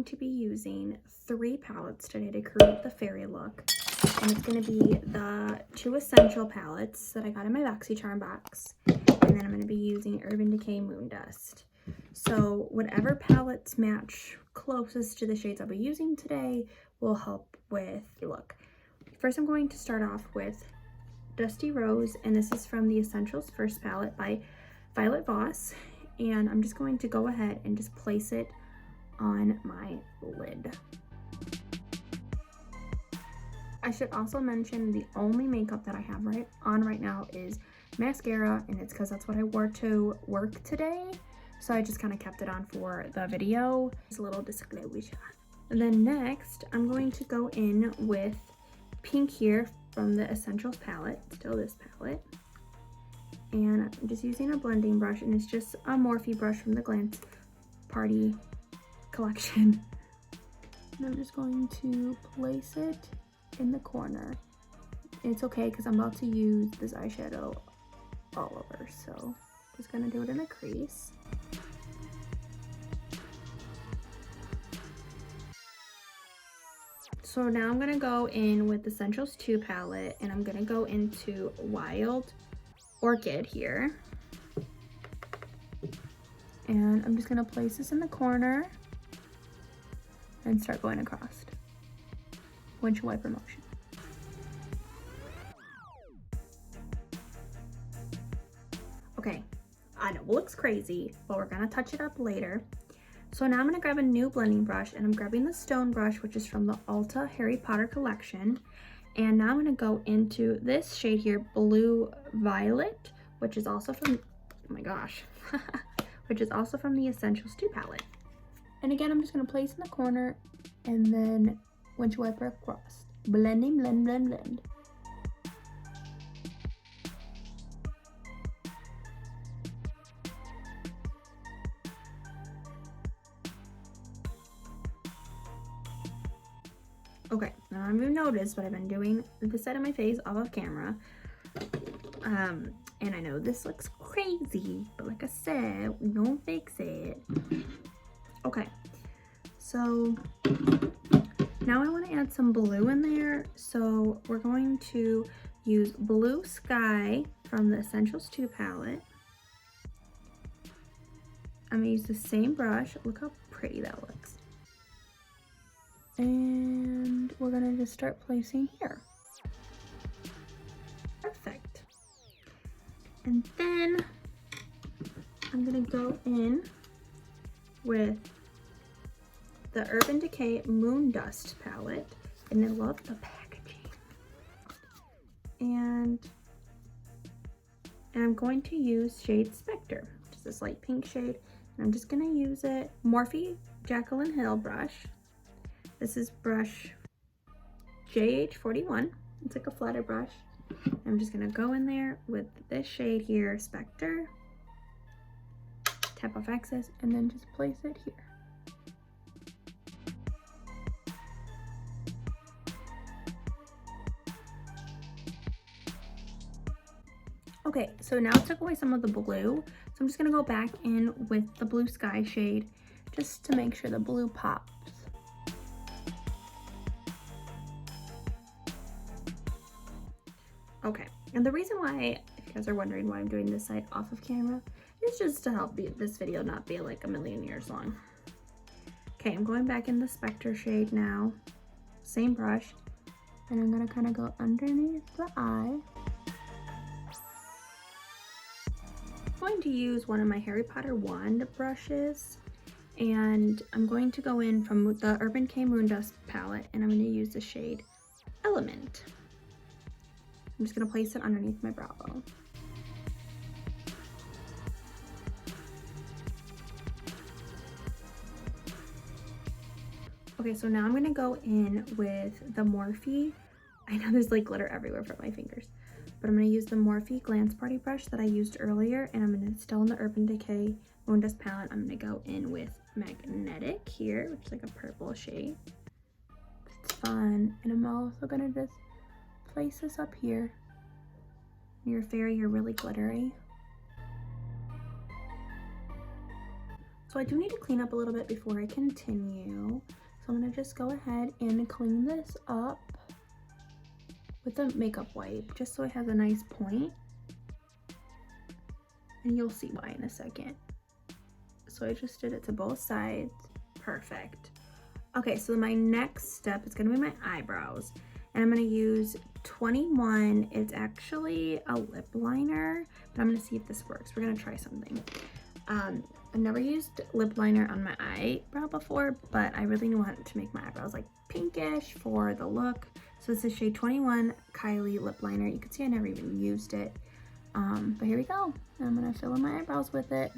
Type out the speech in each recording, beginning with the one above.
going to be using 3 palettes today to create the fairy look. And it's going to be the 2 essential palettes that I got in my BoxyCharm box. And then I'm going to be using Urban Decay Moon Dust. So whatever palettes match closest to the shades I'll be using today will help with the look. First, I'm going to start off with Dusty Rose, and this is from the Essentials First palette by Violet Voss. And I'm just going to go ahead and just place it on my lid. I should also mention the only makeup that I have right now is mascara, and it's because that's what I wore to work today. So I just kind of kept it on for the video. Just a little disclosure. And then next, I'm going to go in with pink here from the Essentials palette, still this palette. And I'm just using a blending brush, and it's just a Morphe brush from the Glance Party collection. And I'm just going to place it in the corner. It's okay because I'm about to use this eyeshadow all over, so just gonna do it in the crease. So now I'm gonna go in with the Essentials 2 palette, and I'm gonna go into Wild Orchid here. And I'm just gonna place this in the corner and start going across. Windshield wiper motion. Okay, I know it looks crazy, but we're gonna touch it up later. So now I'm gonna grab a new blending brush, and I'm grabbing the Stone brush, which is from the Ulta Harry Potter collection. And now I'm gonna go into this shade here, Blue Violet, which is also from, oh my gosh, which is also from the Essentials 2 palette. And again, I'm just gonna place in the corner and then windshield wiper across. Blending, blend, blend, blend. Okay, now I've noticed what I've been doing this side of my face off of camera. And I know this looks crazy, but like I said, we gonna fix it. Okay, so now I want to add some blue in there. So we're going to use Blue Sky from the Essentials 2 palette. I'm gonna use the same brush. Look how pretty that looks. And we're gonna just start placing here. Perfect. And then I'm gonna go in with the Urban Decay Moon Dust palette, and I love the packaging. And I'm going to use shade Spectre, which is this light pink shade, and I'm just gonna use it. Morphe Jaclyn Hill brush. This is brush JH41. It's like a flatter brush. I'm just gonna go in there with this shade here, Spectre. Tap off excess and then just place it here. Okay, so now it took away some of the blue. So I'm just gonna go back in with the Blue Sky shade just to make sure the blue pops. Okay, and the reason why, if you guys are wondering why I'm doing this side off of camera, is just to help this video not be like a million years long. Okay, I'm going back in the Spectre shade now, same brush, and I'm gonna kind of go underneath the eye. I'm going to use one of my Harry Potter wand brushes, and I'm going to go in from the Urban Decay Moon Dust palette, and I'm going to use the shade Element. I'm just gonna place it underneath my brow bone. Okay, so now I'm gonna go in with the Morphe. I know there's like glitter everywhere from my fingers, but I'm gonna use the Morphe Glance Party brush that I used earlier, and I'm gonna, still in the Urban Decay Moon Dust palette, I'm gonna go in with Magnetic here, which is like a purple shade. It's fun, and I'm also gonna just place this up here. Your fairy, you're really glittery. So I do need to clean up a little bit before I continue. So I'm gonna just go ahead and clean this up with a makeup wipe, just so it has a nice point. And you'll see why in a second. So I just did it to both sides. Perfect. Okay, so my next step is gonna be my eyebrows. And I'm gonna use 21. It's actually a lip liner, but I'm gonna see if this works. We're gonna try something. I've never used lip liner on my eyebrow before, but I really want to make my eyebrows like pinkish for the look. So this is shade 21 Kylie lip liner. You can see I never even used it. But here we go. I'm gonna fill in my eyebrows with it.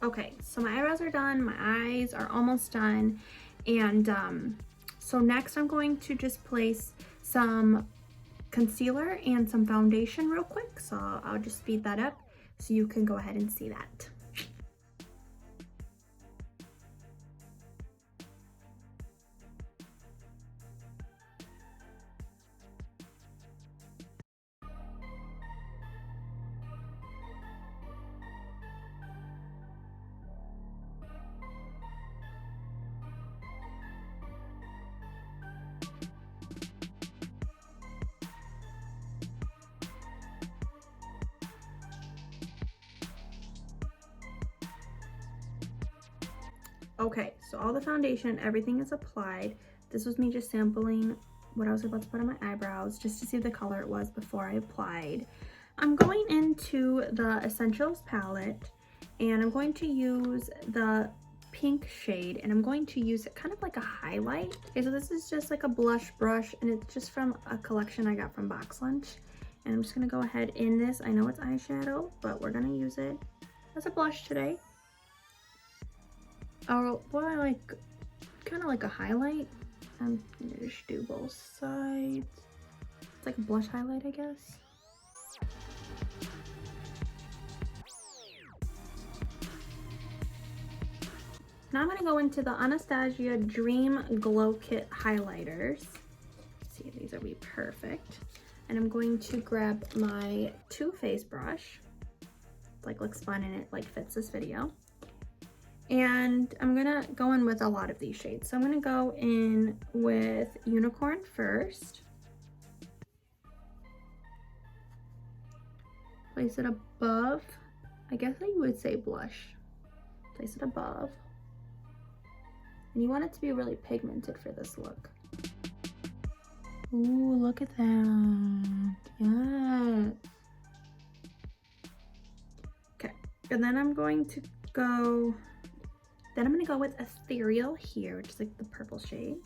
Okay, so my eyebrows are done, my eyes are almost done, and so next I'm going to just place some concealer and some foundation real quick. So I'll just speed that up so you can go ahead and see that. Okay, so all the foundation, everything is applied. This was me just sampling what I was about to put on my eyebrows just to see the color it was before I applied. I'm going into the Essentials palette and I'm going to use the pink shade and I'm going to use it kind of like a highlight. Okay, so this is just like a blush brush and it's just from a collection I got from Box Lunch. And I'm just gonna go ahead in this. I know it's eyeshadow, but we're gonna use it as a blush today. Oh, well, I like kind of like a highlight. I'm gonna just do both sides. It's like a blush highlight, I guess. Now I'm gonna go into the Anastasia Dream Glow Kit highlighters. Let's see, these will be perfect. And I'm going to grab my Too Faced brush. It like looks fun and it like fits this video. And I'm gonna go in with a lot of these shades. So I'm gonna go in with Unicorn first. Place it above, I guess I would say blush. Place it above. And you want it to be really pigmented for this look. Ooh, look at that. Yes. Okay, and then I'm going to go with Ethereal here, which is like the purple shade.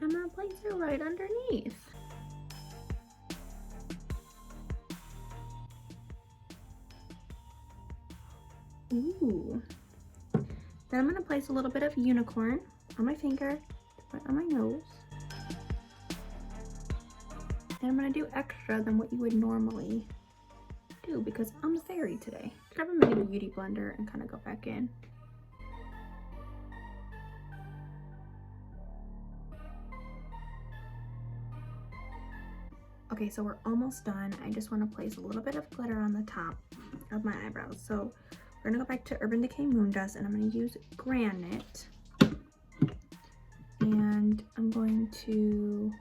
I'm gonna place it right underneath. Ooh. Then I'm gonna place a little bit of Unicorn on my finger, right on my nose. And I'm gonna do extra than what you would normally do because I'm a fairy today. Grab a mini beauty blender and kind of go back in. Okay, so we're almost done. I just want to place a little bit of glitter on the top of my eyebrows. So we're gonna go back to Urban Decay Moon Dust and I'm gonna use Granite. And I'm going to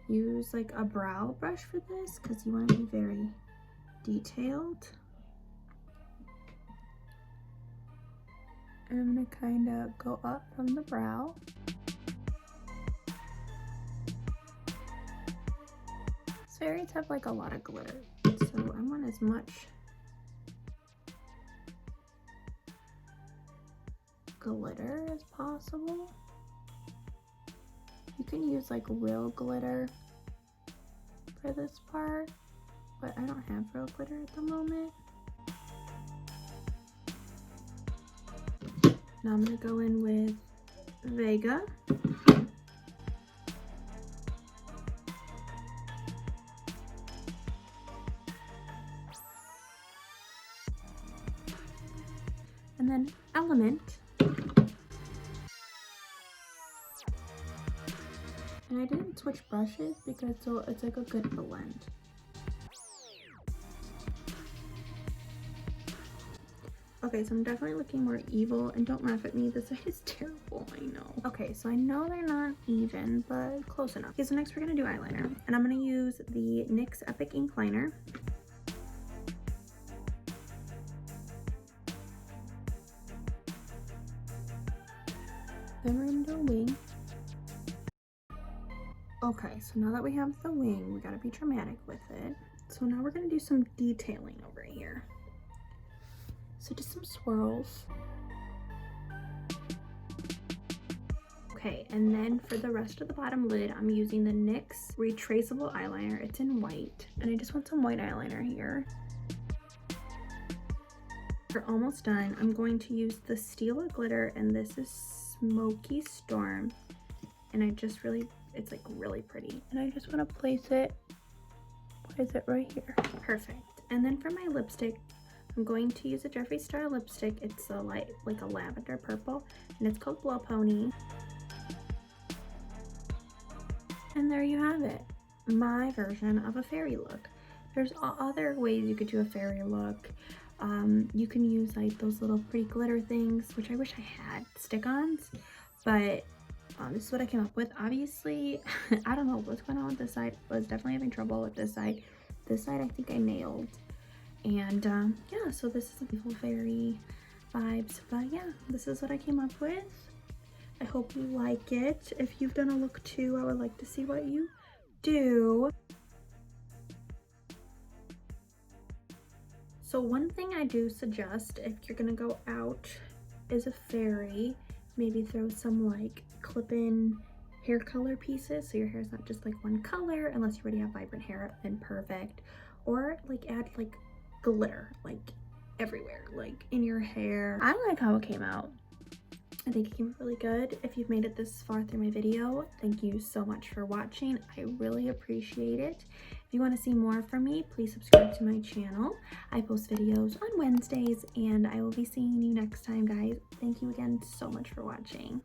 use like a brow brush for this because you want to be very detailed. And I'm gonna kind of go up from the brow. Fairies have like a lot of glitter, so I want as much glitter as possible. You can use like real glitter for this part, but I don't have real glitter at the moment. Now I'm gonna go in with Vega. And then Element. And I didn't switch brushes because it's like a good blend. Okay, so I'm definitely looking more evil, and don't laugh at me, this is terrible, I know. Okay, so I know they're not even, but close enough. Okay, so next we're gonna do eyeliner, and I'm gonna use the NYX Epic Ink Liner. Then we're gonna do a wing. Okay, so now that we have the wing, we gotta be dramatic with it. So now we're gonna do some detailing over here. So just some swirls. Okay, and then for the rest of the bottom lid, I'm using the NYX retraceable eyeliner. It's in white, and I just want some white eyeliner here. We're almost done. I'm going to use the Stila glitter, and this is Smoky Storm, and I just really, it's like really pretty, and I just want to place it right here. Perfect. And then for my lipstick, I'm going to use a Jeffree Star lipstick. It's a light, like a lavender purple, and it's called Blow Pony. And there you have it, my version of a fairy look. There's other ways you could do a fairy look. You can use like those little pretty glitter things, which I wish I had stick-ons, but this is what I came up with. Obviously, I don't know what's going on with this side. I was definitely having trouble with this side. This side I think I nailed. And yeah, so this is a beautiful fairy vibes, but yeah, this is what I came up with. I hope you like it. If you've done a look too, I would like to see what you do. So one thing I do suggest if you're gonna go out as a fairy, maybe throw some like clip-in hair color pieces so your hair is not just like one color, unless you already have vibrant hair, then perfect. Or like add like glitter like everywhere, like in your hair. I like how it came out. I think it came out really good. If you've made it this far through my video, thank you so much for watching. I really appreciate it. If you want to see more from me, please subscribe to my channel. I post videos on Wednesdays, and I will be seeing you next time, guys. Thank you again so much for watching.